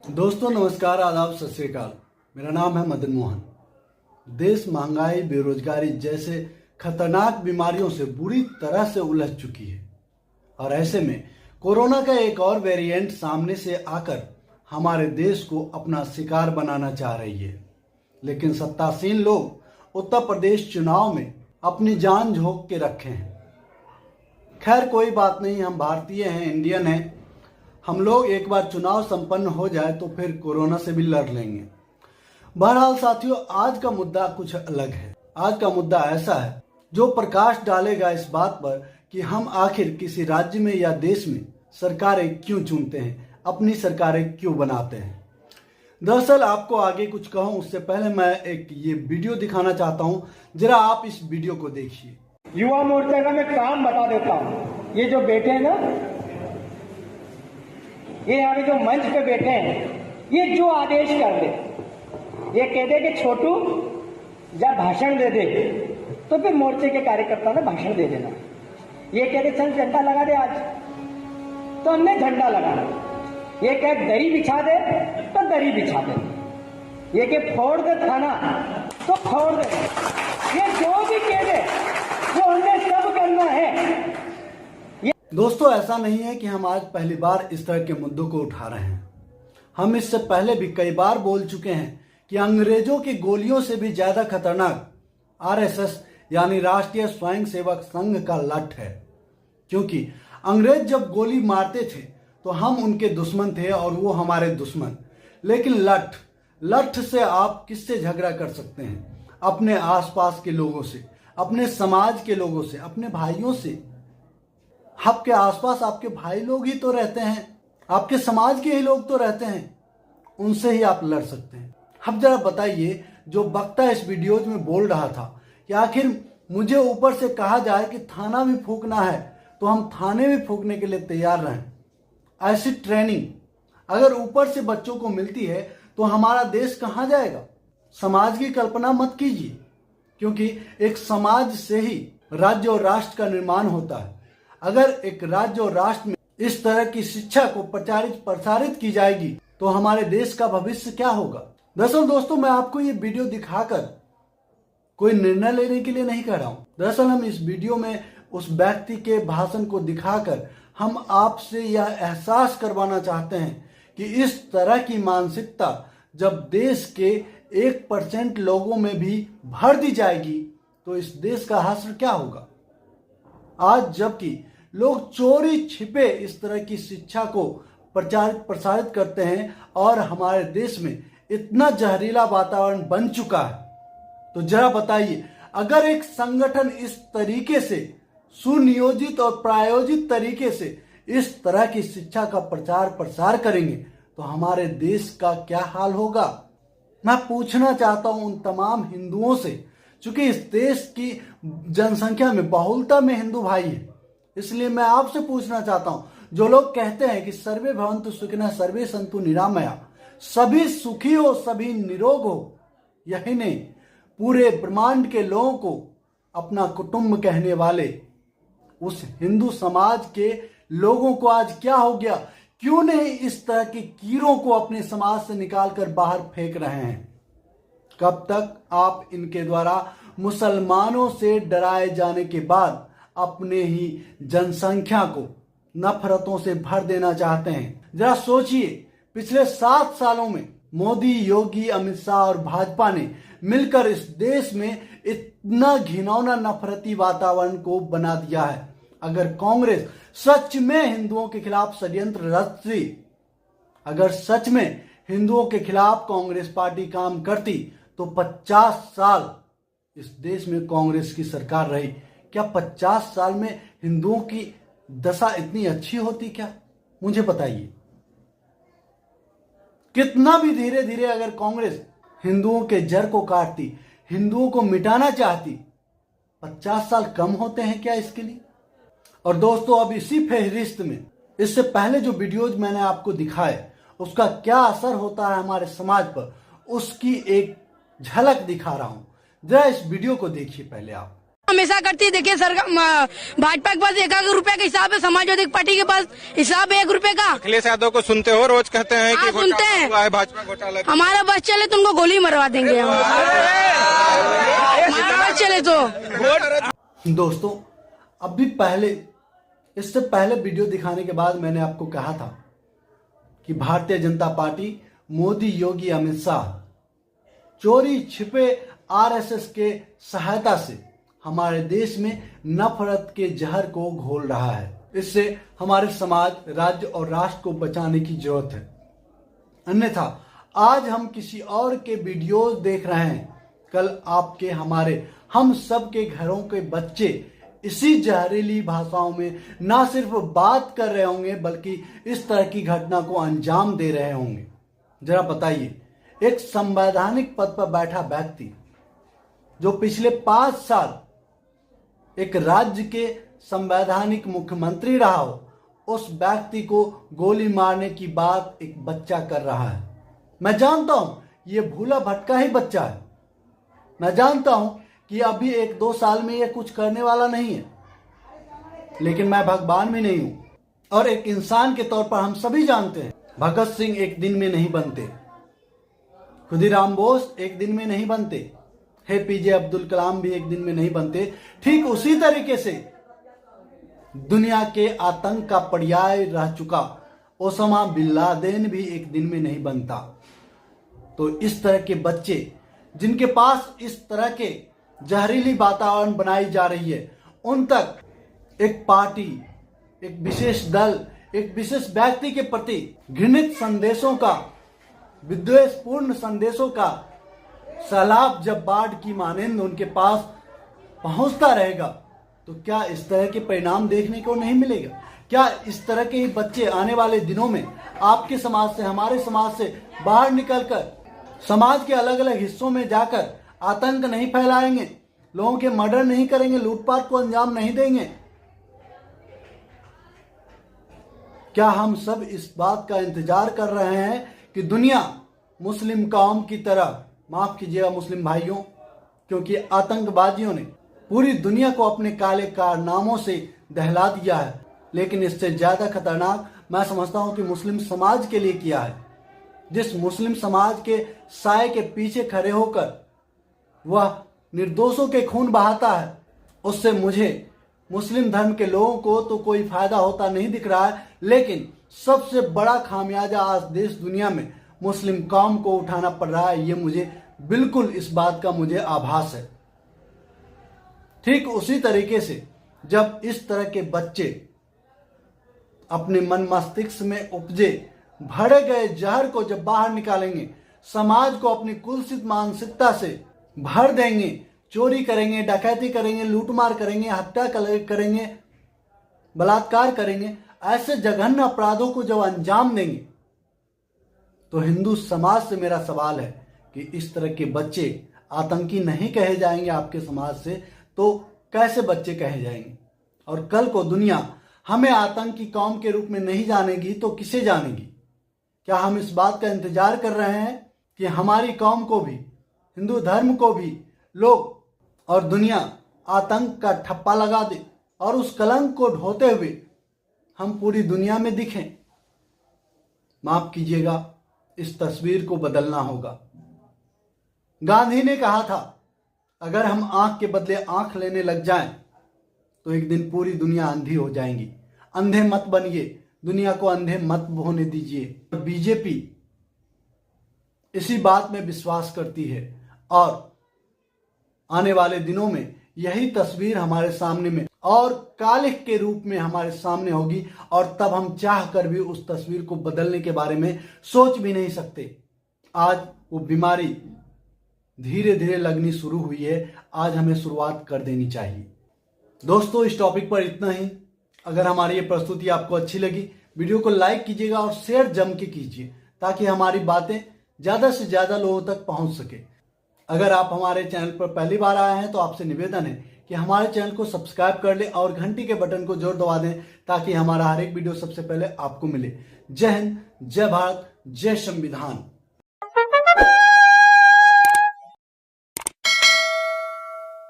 दोस्तों नमस्कार, आदाब, सत श्री अकाल। मेरा नाम है मदन मोहन। देश महंगाई, बेरोजगारी जैसे खतरनाक बीमारियों से बुरी तरह से उलझ चुकी है और ऐसे में कोरोना का एक और वेरिएंट सामने से आकर हमारे देश को अपना शिकार बनाना चाह रही है। लेकिन सत्तासीन लोग उत्तर प्रदेश चुनाव में अपनी जान झोंक के रखे हैं। खैर कोई बात नहीं, हम भारतीय हैं, इंडियन हैं। हम लोग एक बार चुनाव संपन्न हो जाए तो फिर कोरोना से भी लड़ लेंगे। बहरहाल साथियों, आज का मुद्दा कुछ अलग है। आज का मुद्दा ऐसा है जो प्रकाश डालेगा इस बात पर कि हम आखिर किसी राज्य में या देश में सरकारें क्यों चुनते हैं, अपनी सरकारें क्यों बनाते हैं। दरअसल आपको आगे कुछ कहूं उससे पहले मैं एक ये वीडियो दिखाना चाहता हूं, जरा आप इस वीडियो को देखिए। युवा मोर्चा का मैं काम बता देता हूं। ये जो बैठे हैं ना, ये यहाँ पे जो मंच पे बैठे हैं, ये जो आदेश कर दे, ये कह दे कि छोटू जा भाषण दे दे, तो फिर मोर्चे के कार्यकर्ताओं ने भाषण दे देना। ये कह दे चल झंडा लगा दे आज, तो हमने झंडा लगाना। ये कह दरी बिछा दे, तो दरी बिछा दे। ये कह फोड़ दे थाना, तो फोड़ दे। ये जो भी कह दे वो हमने सब करना है। दोस्तों ऐसा नहीं है कि हम आज पहली बार इस तरह के मुद्दों को उठा रहे हैं। हम इससे पहले भी कई बार बोल चुके हैं कि अंग्रेजों की गोलियों से भी ज्यादा खतरनाक आरएसएस यानी राष्ट्रीय स्वयंसेवक संघ का लठ है। क्योंकि अंग्रेज जब गोली मारते थे तो हम उनके दुश्मन थे और वो हमारे दुश्मन। लेकिन लठ से आप किससे झगड़ा कर सकते हैं? अपने आसपास के लोगों से, अपने समाज के लोगों से, अपने भाइयों से। आपके आसपास आपके भाई लोग ही तो रहते हैं, आपके समाज के ही लोग तो रहते हैं, उनसे ही आप लड़ सकते हैं। अब जरा बताइए, जो वक्ता इस वीडियो में बोल रहा था कि आखिर मुझे ऊपर से कहा जाए कि थाना भी फूंकना है तो हम थाने भी फूंकने के लिए तैयार रहें। ऐसी ट्रेनिंग अगर ऊपर से बच्चों को मिलती है तो हमारा देश कहाँ जाएगा? समाज की कल्पना मत कीजिए, क्योंकि एक समाज से ही राज्य और राष्ट्र का निर्माण होता है। अगर एक राज्य और राष्ट्र में इस तरह की शिक्षा को प्रसारित की जाएगी तो हमारे देश का भविष्य क्या होगा? दरअसल दोस्तों, मैं आपको ये वीडियो दिखाकर कोई निर्णय लेने के लिए नहीं कह रहा हूं। दरअसल हम इस वीडियो में उस व्यक्ति के भाषण को दिखाकर हम आपसे यह एहसास करवाना चाहते हैं कि इस तरह की मानसिकता जब देश के 1% लोगों में भी भर दी जाएगी तो इस देश का हाल क्या होगा। आज जबकि लोग चोरी छिपे इस तरह की शिक्षा को प्रसारित करते हैं और हमारे देश में इतना जहरीला वातावरण बन चुका है, तो जरा बताइए, अगर एक संगठन इस तरीके से सुनियोजित और प्रायोजित तरीके से इस तरह की शिक्षा का प्रसार करेंगे तो हमारे देश का क्या हाल होगा? मैं पूछना चाहता हूं उन तमाम हिंदुओं से, चूंकि इस देश की जनसंख्या में बहुलता में हिंदू भाई हैं, इसलिए मैं आपसे पूछना चाहता हूं, जो लोग कहते हैं कि सर्वे भवन्तु सुखिनः सर्वे सन्तु निरामया, सभी सुखी हो, सभी निरोग हो, यही नहीं पूरे ब्रह्मांड के लोगों को अपना कुटुंब कहने वाले उस हिंदू समाज के लोगों को आज क्या हो गया? क्यों नहीं इस तरह के कीड़ों को अपने समाज से निकालकर बाहर फेंक रहे हैं? कब तक आप इनके द्वारा मुसलमानों से डराए जाने के बाद अपने ही जनसंख्या को नफरतों से भर देना चाहते हैं? जरा सोचिए, पिछले 7 सालों में मोदी, योगी, अमित शाह और भाजपा ने मिलकर इस देश में इतना घिनौना नफरती वातावरण को बना दिया है। अगर कांग्रेस सच में हिंदुओं के खिलाफ षड्यंत्र रचती, अगर सच में हिंदुओं के खिलाफ कांग्रेस पार्टी काम करती तो 50 साल इस देश में कांग्रेस की सरकार रही। क्या 50 साल में हिंदुओं की दशा इतनी अच्छी होती क्या? मुझे बताइए। कितना भी धीरे धीरे अगर कांग्रेस हिंदुओं के जड़ को काटती, हिंदुओं को मिटाना चाहती, 50 साल कम होते हैं क्या इसके लिए? और दोस्तों, अब इसी फहरिस्त में इससे पहले जो वीडियोज मैंने आपको दिखाए उसका क्या असर होता है हमारे समाज पर, उसकी एक झलक दिखा रहा हूं। जरा इस वीडियो को देखिए पहले आप। हमेशा करती है। देखिए सरकार भाजपा के पास 1 रुपए का हिसाब है, समाजवादी पार्टी के पास हिसाब है 1 रुपए का। अखिलेश यादव को सुनते हो, रोज कहते हैं कि सुनते हैं, हुआ है भाजपा घोटाला। हमारा बस चले तुमको गोली मरवा देंगे हमारा बस चले तो। दोस्तों अभी पहले, इससे पहले वीडियो दिखाने के बाद मैंने आपको कहा था कि भारतीय जनता पार्टी, मोदी, योगी, अमित शाह चोरी छिपे आरएसएस के सहायता से हमारे देश में नफरत के जहर को घोल रहा है। इससे हमारे समाज, राज्य और राष्ट्र को बचाने की जरूरत है। अन्यथा आज हम किसी और के वीडियोस देख रहे हैं, कल आपके, हमारे, हम सब के घरों के बच्चे इसी जहरीली भाषाओं में ना सिर्फ बात कर रहे होंगे बल्कि इस तरह की घटना को अंजाम दे रहे होंगे। जरा बताइए, एक संवैधानिक पद पर बैठा व्यक्ति जो पिछले 5 साल एक राज्य के संवैधानिक मुख्यमंत्री रहा हो, उस व्यक्ति को गोली मारने की बात एक बच्चा कर रहा है। मैं जानता हूं ये भूला भटका ही बच्चा है। मैं जानता हूं कि अभी 1-2 साल में ये कुछ करने वाला नहीं है, लेकिन मैं भगवान भी नहीं हूं। और एक इंसान के तौर पर हम सभी जानते हैं, भगत सिंह एक दिन में नहीं बनते, खुदीराम बोस एक दिन में नहीं बनते, एपीजे अब्दुल कलाम भी एक दिन में नहीं बनते। ठीक उसी तरीके से दुनिया के आतंक का पर्याय रह चुका ओसामा बिन लादेन भी एक दिन में नहीं बनता। तो इस तरह के बच्चे जिनके पास इस तरह के जहरीली वातावरण बनाई जा रही है, उन तक एक पार्टी, एक विशेष दल, एक विशेष व्यक्ति के प्रति घृणित संदेशों का, विद्वेषपूर्ण संदेशों का सैलाब जब बाढ़ की मानंद उनके पास पहुंचता रहेगा, तो क्या इस तरह के परिणाम देखने को नहीं मिलेगा? क्या इस तरह के ही बच्चे आने वाले दिनों में आपके समाज से, हमारे समाज से बाहर निकलकर समाज के अलग अलग हिस्सों में जाकर आतंक नहीं फैलाएंगे, लोगों के मर्डर नहीं करेंगे, लूटपाट को अंजाम नहीं देंगे? क्या हम सब इस बात का इंतजार कर रहे हैं कि दुनिया मुस्लिम कौम की तरह, माफ कीजिएगा मुस्लिम भाइयों, क्योंकि आतंकवादियों ने पूरी दुनिया को अपने काले कारनामों से दहला दिया है, लेकिन इससे ज्यादा खतरनाक मैं समझता हूं कि मुस्लिम समाज के लिए किया है। जिस मुस्लिम समाज के साए के पीछे खड़े होकर वह निर्दोषों के खून बहाता है, उससे मुझे, मुस्लिम धर्म के लोगों को तो कोई फायदा होता नहीं दिख रहा है, लेकिन सबसे बड़ा खामियाजा आज देश दुनिया में मुस्लिम कौम को उठाना पड़ रहा है। ये मुझे बिल्कुल, इस बात का मुझे आभास है। ठीक उसी तरीके से जब इस तरह के बच्चे अपने मन मस्तिष्क में उपजे भरे गए जहर को जब बाहर निकालेंगे, समाज को अपनी कुलसित मानसिकता से भर देंगे, चोरी करेंगे, डकैती करेंगे, लूटमार करेंगे, हत्या करेंगे, बलात्कार करेंगे, ऐसे जघन्य अपराधों को जब अंजाम देंगे, तो हिंदू समाज से मेरा सवाल है कि इस तरह के बच्चे आतंकी नहीं कहे जाएंगे आपके समाज से, तो कैसे बच्चे कहे जाएंगे? और कल को दुनिया हमें आतंकी कौम के रूप में नहीं जानेगी तो किसे जानेगी? क्या हम इस बात का इंतजार कर रहे हैं कि हमारी कौम को भी, हिंदू धर्म को भी लोग और दुनिया आतंक का ठप्पा लगा दे और उस कलंक को ढोते हुए हम पूरी दुनिया में दिखें? माफ कीजिएगा, इस तस्वीर को बदलना होगा। गांधी ने कहा था, अगर हम आंख के बदले आंख लेने लग जाएं, तो एक दिन पूरी दुनिया अंधी हो जाएंगी। अंधे मत बनिए, दुनिया को अंधे मत होने दीजिए। बीजेपी इसी बात में विश्वास करती है और आने वाले दिनों में यही तस्वीर हमारे सामने में और कालिख के रूप में हमारे सामने होगी, और तब हम चाह कर भी उस तस्वीर को बदलने के बारे में सोच भी नहीं सकते। आज वो बीमारी धीरे धीरे लगनी शुरू हुई है, आज हमें शुरुआत कर देनी चाहिए। दोस्तों, इस टॉपिक पर इतना ही। अगर हमारी ये प्रस्तुति आपको अच्छी लगी, वीडियो को लाइक कीजिएगा और शेयर जम के कीजिए, ताकि हमारी बातें ज़्यादा से ज़्यादा लोगों तक पहुंच सके। अगर आप हमारे चैनल पर पहली बार आए हैं तो आपसे निवेदन है कि हमारे चैनल को सब्सक्राइब कर लें और घंटी के बटन को जोर दबा दें, ताकि हमारा हर एक वीडियो सबसे पहले आपको मिले। जय हिंद, जय भारत, जय संविधान।